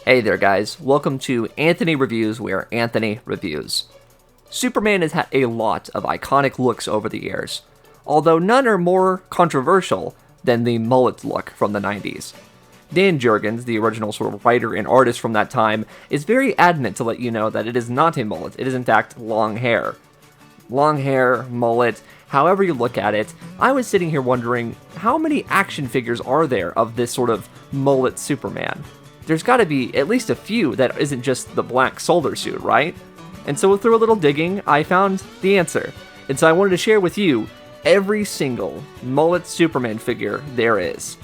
Hey there guys, welcome to Anthony Reviews, where Anthony reviews. Superman has had a lot of iconic looks over the years, although none are more controversial than the mullet look from the 90s. Dan Jurgens, the original sort of writer and artist from that time, is very adamant to let you know that it is not a mullet, it is in fact long hair. Long hair, mullet, however you look at it, I was sitting here wondering, how many action figures are there of this sort of mullet Superman? There's gotta be at least a few that isn't just the black solar suit, right? And so through a little digging, I found the answer. And so I wanted to share with you every single mullet Superman figure there is.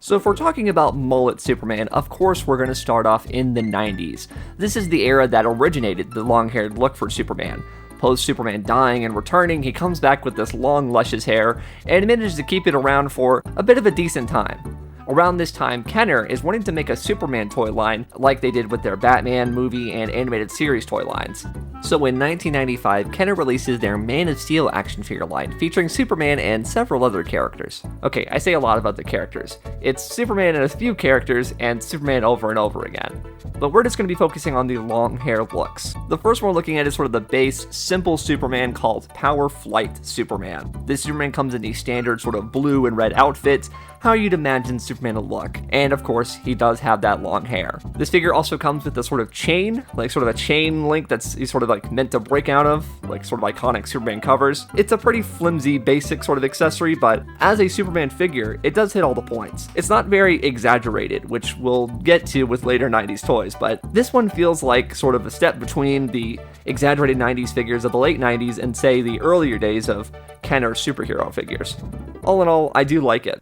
So if we're talking about mullet Superman, of course we're going to start off in the 90s. This is the era that originated the long-haired look for Superman. Post-Superman dying and returning, he comes back with this long, luscious hair, and manages to keep it around for a bit of a decent time. Around this time, Kenner is wanting to make a Superman toy line like they did with their Batman movie and animated series toy lines. So in 1995, Kenner releases their Man of Steel action figure line, featuring Superman and several other characters. Okay, I say a lot about the characters. It's Superman and a few characters, and Superman over and over again. But we're just going to be focusing on the long hair looks. The first one we're looking at is sort of the base, simple Superman called Power Flight Superman. This Superman comes in the standard sort of blue and red outfit, how you'd imagine Superman to look. And of course, he does have that long hair. This figure also comes with a sort of chain, like sort of a chain link that's sort of like meant to break out of, like sort of iconic Superman covers. It's a pretty flimsy, basic sort of accessory, but as a Superman figure, it does hit all the points. It's not very exaggerated, which we'll get to with later 90s toys, but this one feels like sort of a step between the exaggerated 90s figures of the late 90s and say the earlier days of Kenner superhero figures. All in all, I do like it.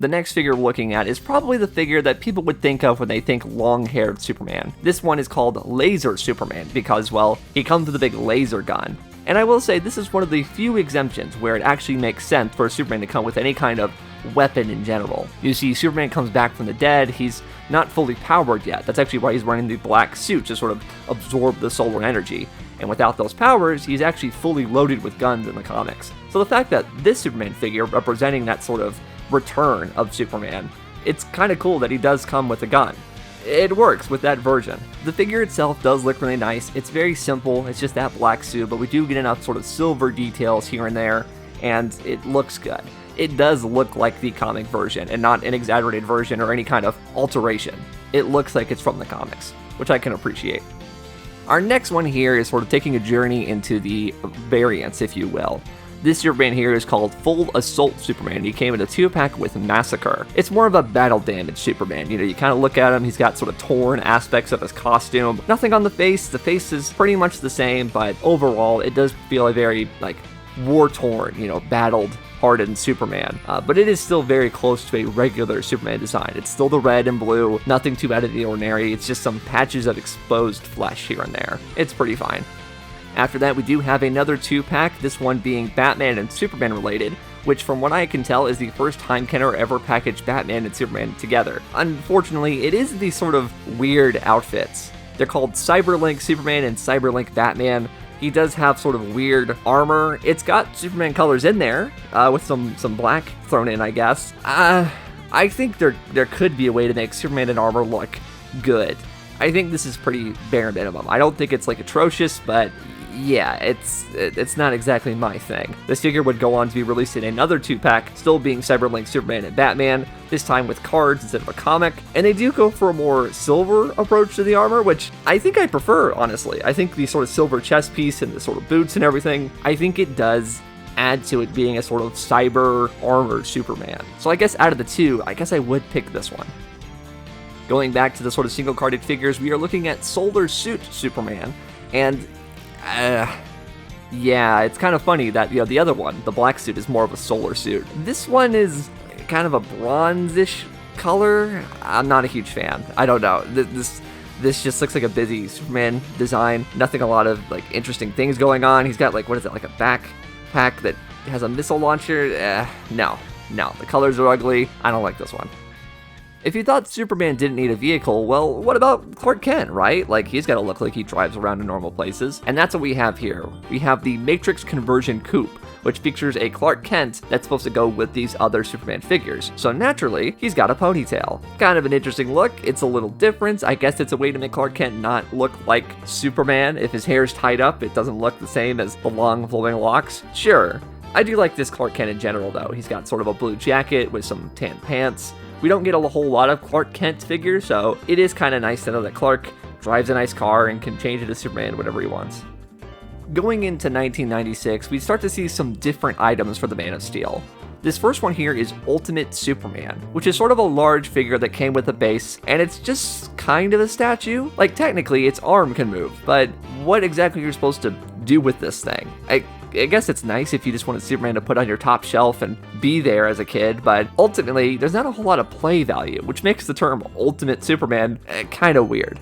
The next figure we're looking at is probably the figure that people would think of when they think long-haired Superman. This one is called Laser Superman because, well, he comes with a big laser gun. And I will say this is one of the few exemptions where it actually makes sense for Superman to come with any kind of weapon in general. You see, Superman comes back from the dead, he's not fully powered yet. That's actually why he's wearing the black suit to sort of absorb the solar energy. And without those powers, he's actually fully loaded with guns in the comics. So the fact that this Superman figure, representing that sort of return of Superman, it's kind of cool that he does come with a gun. It works with that version. The figure itself does look really nice. It's very simple, it's just that black suit, but we do get enough sort of silver details here and there, and it looks good. It does look like the comic version, and not an exaggerated version or any kind of alteration. It looks like it's from the comics, which I can appreciate. Our next one here is sort of taking a journey into the variants, if you will. This Superman here is called Full Assault Superman. He came in a 2-pack with Massacre. It's more of a battle damage Superman. You know, you kind of look at him, he's got sort of torn aspects of his costume. Nothing on the face is pretty much the same, but overall it does feel a very, like, war-torn, you know, battled, hardened Superman. But it is still very close to a regular Superman design. It's still the red and blue, nothing too out of the ordinary. It's just some patches of exposed flesh here and there. It's pretty fine. After that, we do have another 2-pack, this one being Batman and Superman related, which from what I can tell is the first time Kenner ever packaged Batman and Superman together. Unfortunately, it is these sort of weird outfits. They're called Cyberlink Superman and Cyberlink Batman. He does have sort of weird armor. It's got Superman colors in there, with some black thrown in, I guess. I think there could be a way to make Superman in armor look good. I think this is pretty bare minimum. I don't think it's like atrocious, but yeah, it's not exactly my thing. This figure would go on to be released in another 2-pack, still being Cyberlink Superman and Batman, this time with cards instead of a comic. And they do go for a more silver approach to the armor, which I think I prefer, honestly. I think the sort of silver chest piece and the sort of boots and everything, I think it does add to it being a sort of cyber armored Superman. So I guess out of the two, I guess I would pick this one. Going back to the sort of single-carded figures, we are looking at Solar Suit Superman, and yeah, it's kind of funny that, you know, the other one, the black suit, is more of a solar suit. This one is kind of a bronze-ish color. I'm not a huge fan. I don't know. This just looks like a busy Superman design. Nothing a lot of, like, interesting things going on. He's got, like, what is it, like a backpack that has a missile launcher? No. The colors are ugly. I don't like this one. If you thought Superman didn't need a vehicle, well, what about Clark Kent, right? Like, he's gotta look like he drives around in normal places. And that's what we have here. We have the Matrix Conversion Coupe, which features a Clark Kent that's supposed to go with these other Superman figures. So naturally, he's got a ponytail. Kind of an interesting look. It's a little different. I guess it's a way to make Clark Kent not look like Superman. If his hair's tied up, it doesn't look the same as the long flowing locks. Sure. I do like this Clark Kent in general, though. He's got sort of a blue jacket with some tan pants. We don't get a whole lot of Clark Kent figures, so it is kind of nice to know that Clark drives a nice car and can change it to Superman whenever he wants. Going into 1996, we start to see some different items for the Man of Steel. This first one here is Ultimate Superman, which is sort of a large figure that came with a base, and it's just kind of a statue. Like, technically, its arm can move, but what exactly you're supposed to do with this thing? I guess it's nice if you just wanted Superman to put on your top shelf and be there as a kid, but ultimately, there's not a whole lot of play value, which makes the term Ultimate Superman kind of weird.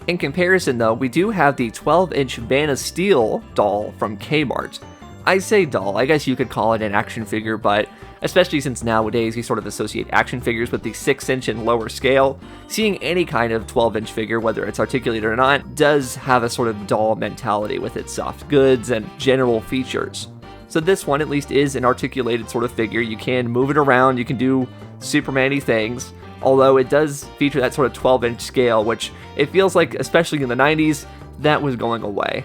In comparison, though, we do have the 12-inch Man of Steel doll from Kmart. I say doll, I guess you could call it an action figure, but especially since nowadays we sort of associate action figures with the 6-inch and lower scale, seeing any kind of 12-inch figure, whether it's articulated or not, does have a sort of doll mentality with its soft goods and general features. So this one at least is an articulated sort of figure. You can move it around, you can do Superman-y things, although it does feature that sort of 12-inch scale, which it feels like, especially in the 90s, that was going away.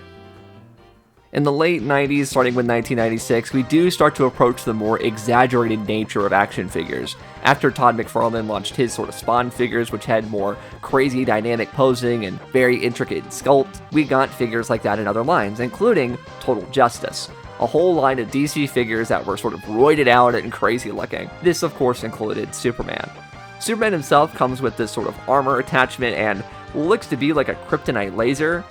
In the late 90s, starting with 1996, we do start to approach the more exaggerated nature of action figures. After Todd McFarlane launched his sort of Spawn figures, which had more crazy dynamic posing and very intricate sculpt, we got figures like that in other lines, including Total Justice, a whole line of DC figures that were sort of roided out and crazy looking. This, of course, included Superman. Superman himself comes with this sort of armor attachment and looks to be like a kryptonite laser.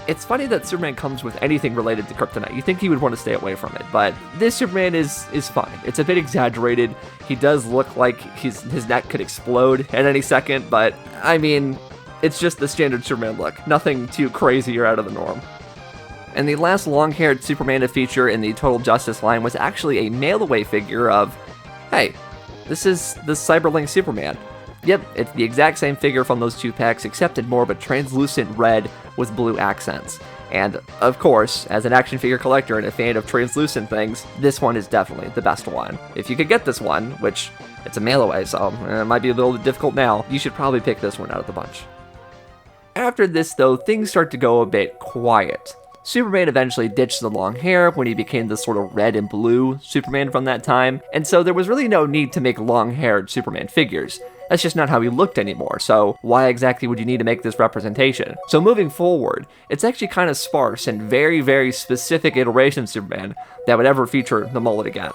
It's funny that Superman comes with anything related to kryptonite. You think he would want to stay away from it, but this Superman is fine. It's a bit exaggerated. He does look like his neck could explode at any second, but I mean, it's just the standard Superman look. Nothing too crazy or out of the norm. And the last long-haired Superman to feature in the Total Justice line was actually a mail-away figure of, hey, this is the Cyberlink Superman. Yep, it's the exact same figure from those two packs, except in more of a translucent red with blue accents. And, of course, as an action figure collector and a fan of translucent things, this one is definitely the best one. If you could get this one, which it's a mail-away, so it might be a little difficult now, you should probably pick this one out of the bunch. After this, though, things start to go a bit quiet. Superman eventually ditched the long hair when he became the sort of red and blue Superman from that time, and so there was really no need to make long-haired Superman figures. That's just not how he looked anymore, so why exactly would you need to make this representation? So moving forward, it's actually kind of sparse and very, very specific iteration of Superman that would ever feature the mullet again.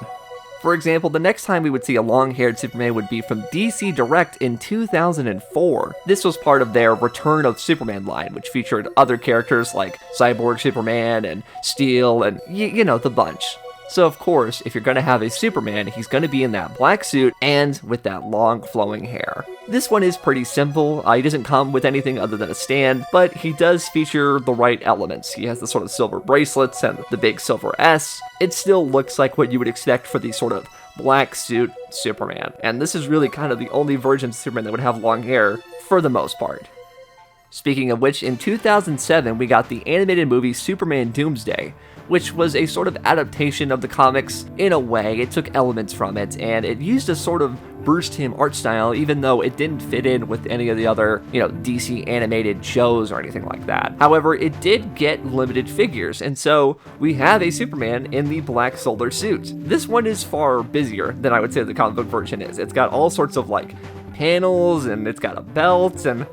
For example, the next time we would see a long-haired Superman would be from DC Direct in 2004. This was part of their Return of Superman line, which featured other characters like Cyborg Superman and Steel and, you know, the bunch. So of course, if you're going to have a Superman, he's going to be in that black suit and with that long flowing hair. This one is pretty simple. He doesn't come with anything other than a stand, but he does feature the right elements. He has the sort of silver bracelets and the big silver S. It still looks like what you would expect for the sort of black suit Superman. And this is really kind of the only version of Superman that would have long hair for the most part. Speaking of which, in 2007, we got the animated movie Superman Doomsday, which was a sort of adaptation of the comics in a way. It took elements from it, and it used a sort of Bruce Timm art style, even though it didn't fit in with any of the other, DC animated shows or anything like that. However, it did get limited figures, and so we have a Superman in the black solar suit. This one is far busier than I would say the comic book version is. It's got all sorts of, panels, and it's got a belt, and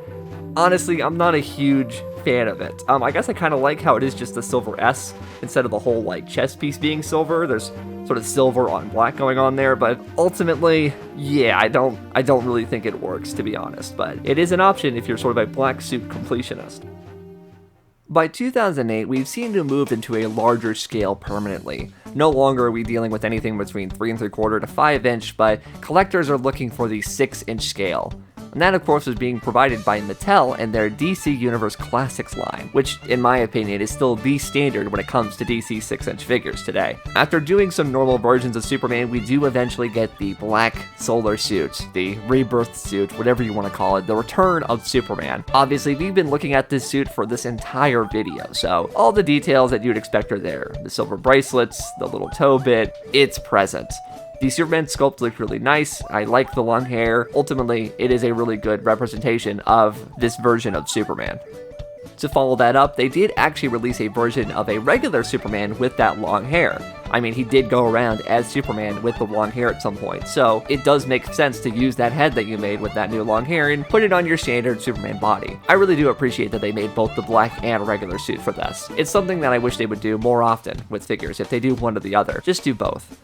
honestly, I'm not a huge fan of it. I guess I kind of like how it is just the silver S instead of the whole chest piece being silver. There's sort of silver on black going on there, but ultimately, yeah, I don't really think it works, to be honest, but it is an option if you're sort of a black suit completionist. By 2008, we've seen to move into a larger scale permanently. No longer are we dealing with anything between 3 3/4 to 5 inch, but collectors are looking for the 6 inch scale. And that, of course, was being provided by Mattel and their DC Universe Classics line, which, in my opinion, is still the standard when it comes to DC 6-inch figures today. After doing some normal versions of Superman, we do eventually get the black solar suit, the rebirth suit, whatever you want to call it, the return of Superman. Obviously, we've been looking at this suit for this entire video, so all the details that you'd expect are there. The silver bracelets, the little toe bit, it's present. The Superman sculpt looked really nice. I like the long hair. Ultimately, it is a really good representation of this version of Superman. To follow that up, they did actually release a version of a regular Superman with that long hair. I mean, he did go around as Superman with the long hair at some point, so it does make sense to use that head that you made with that new long hair and put it on your standard Superman body. I really do appreciate that they made both the black and regular suit for this. It's something that I wish they would do more often with figures. If they do one or the other, just do both.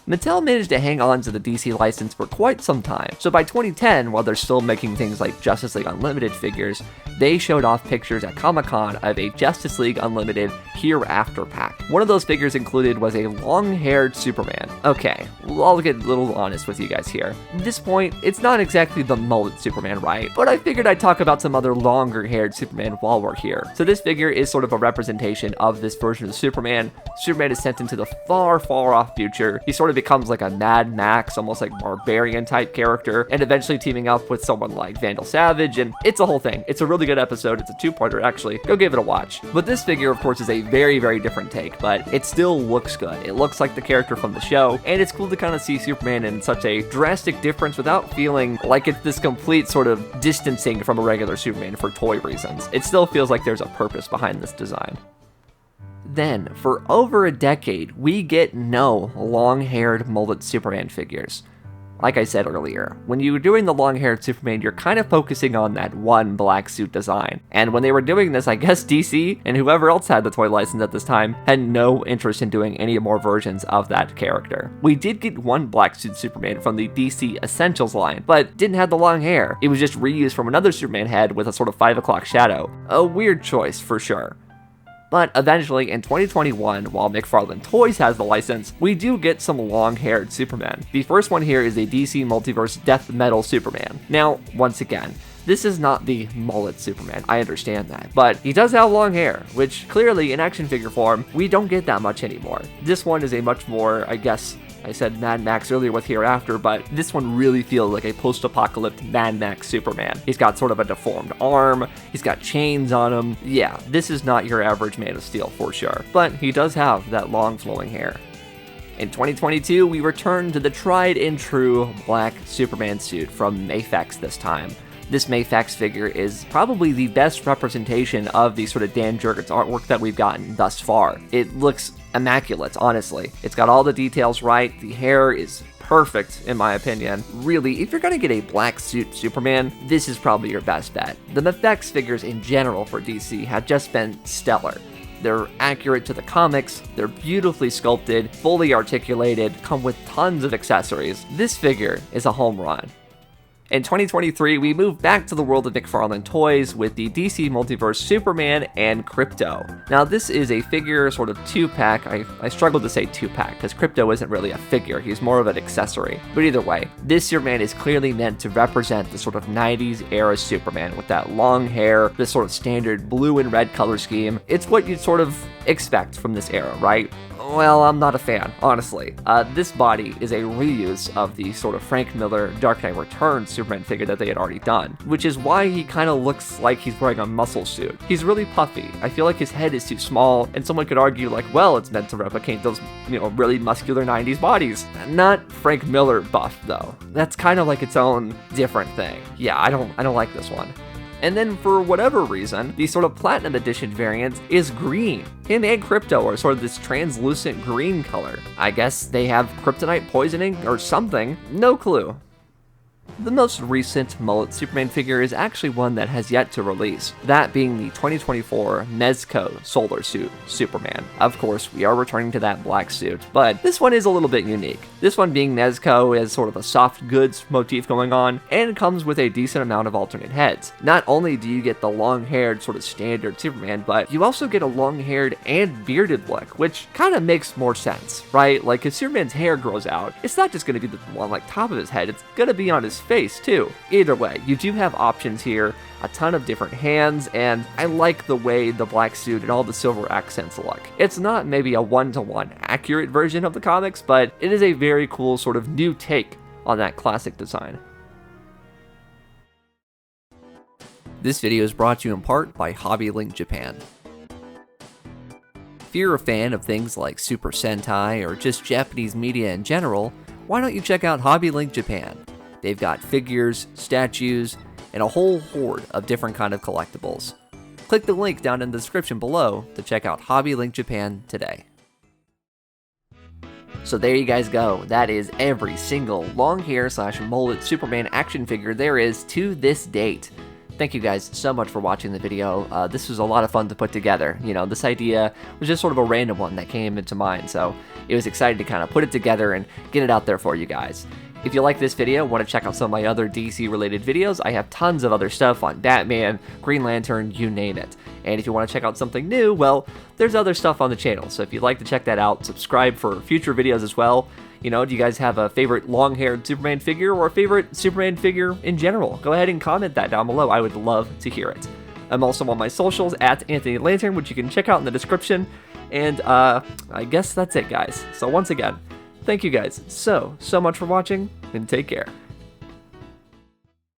Mattel managed to hang on to the DC license for quite some time, so by 2010, while they're still making things like Justice League Unlimited figures, they showed off pictures at Comic-Con of a Justice League Unlimited Hereafter pack. One of those figures included was a long-haired Superman. Okay, I'll get a little honest with you guys here. At this point, it's not exactly the mullet Superman, right? But I figured I'd talk about some other longer-haired Superman while we're here. So this figure is sort of a representation of this version of Superman. Superman is sent into the far, far off future. He sort of becomes like a Mad Max, almost like barbarian type character, and eventually teaming up with someone like Vandal Savage, and it's a whole thing. It's a really good episode. It's a two-parter, actually. Go give it a watch. But this figure, of course, is a very, very different take, but it still looks good. It looks like the character from the show, and it's cool to kind of see Superman in such a drastic difference without feeling like it's this complete sort of distancing from a regular Superman for toy reasons. It still feels like there's a purpose behind this design. Then, for over a decade, we get no long-haired mullet Superman figures. Like I said earlier, when you were doing the long-haired Superman, you're kind of focusing on that one black suit design. And when they were doing this, I guess DC and whoever else had the toy license at this time had no interest in doing any more versions of that character. We did get one black suit Superman from the DC Essentials line, but didn't have the long hair. It was just reused from another Superman head with a sort of 5 o'clock shadow. A weird choice, for sure. But eventually, in 2021, while McFarlane Toys has the license, we do get some long-haired Supermen. The first one here is a DC Multiverse Death Metal Superman. Now, once again, this is not the mullet Superman, I understand that, but he does have long hair, which clearly in action figure form, we don't get that much anymore. This one is a much more, I guess, I said Mad Max earlier with Hereafter, but this one really feels like a post-apocalyptic Mad Max Superman. He's got sort of a deformed arm, he's got chains on him. Yeah, this is not your average Man of Steel for sure, but he does have that long flowing hair. In 2022, we return to the tried and true black Superman suit from Mafex this time. This Mafex figure is probably the best representation of the sort of Dan Jurgens artwork that we've gotten thus far. It looks immaculate, honestly. It's got all the details right, the hair is perfect, in my opinion. Really, if you're gonna get a black suit Superman, this is probably your best bet. The Mafex figures in general for DC have just been stellar. They're accurate to the comics, they're beautifully sculpted, fully articulated, come with tons of accessories. This figure is a home run. In 2023, we move back to the world of McFarlane Toys with the DC Multiverse Superman and Crypto. Now, this is a figure sort of two-pack. I struggle to say two-pack because Crypto isn't really a figure, he's more of an accessory. But either way, this Superman is clearly meant to represent the sort of 90s era Superman with that long hair, this sort of standard blue and red color scheme. It's what you'd sort of expect from this era, right? Well, I'm not a fan, honestly. This body is a reuse of the sort of Frank Miller Dark Knight Returns Superman figure that they had already done, which is why he kind of looks like he's wearing a muscle suit. He's really puffy. I feel like his head is too small, and someone could argue like, well, it's meant to replicate those, really muscular 90s bodies. Not Frank Miller buff, though. That's kind of like its own different thing. Yeah, I don't like this one. And then for whatever reason, the sort of Platinum Edition variant is green. Him and Crypto are sort of this translucent green color. I guess they have kryptonite poisoning or something, no clue. The most recent mullet Superman figure is actually one that has yet to release, that being the 2024 Mezco Solar Suit Superman. Of course, we are returning to that black suit, but this one is a little bit unique. This one being Mezco has sort of a soft goods motif going on, and comes with a decent amount of alternate heads. Not only do you get the long-haired sort of standard Superman, but you also get a long-haired and bearded look, which kind of makes more sense, right? Like if Superman's hair grows out, it's not just going to be the one like top of his head, it's going to be on his his face too. Either way, you do have options here, a ton of different hands, and I like the way the black suit and all the silver accents look. It's not maybe a one-to-one accurate version of the comics, but it is a very cool sort of new take on that classic design. This video is brought to you in part by Hobby Link Japan. If you're a fan of things like Super Sentai or just Japanese media in general, why don't you check out Hobby Link Japan? They've got figures, statues, and a whole horde of different kind of collectibles. Click the link down in the description below to check out Hobby Link Japan today. So there you guys go. That is every single long hair / mullet Superman action figure there is to this date. Thank you guys so much for watching the video. This was a lot of fun to put together. You know, this idea was just sort of a random one that came into mind, so it was exciting to kind of put it together and get it out there for you guys. If you like this video, want to check out some of my other DC related videos, I have tons of other stuff on Batman, Green Lantern, you name it. And if you want to check out something new, well, there's other stuff on the channel, so if you'd like to check that out, subscribe for future videos as well. You know, do you guys have a favorite long-haired Superman figure or a favorite Superman figure in general? Go ahead and comment that down below. I would love to hear it. I'm also on my socials at Anthony Lantern, which you can check out in the description. And I guess that's it, guys. So once again, thank you guys so much for watching, and take care.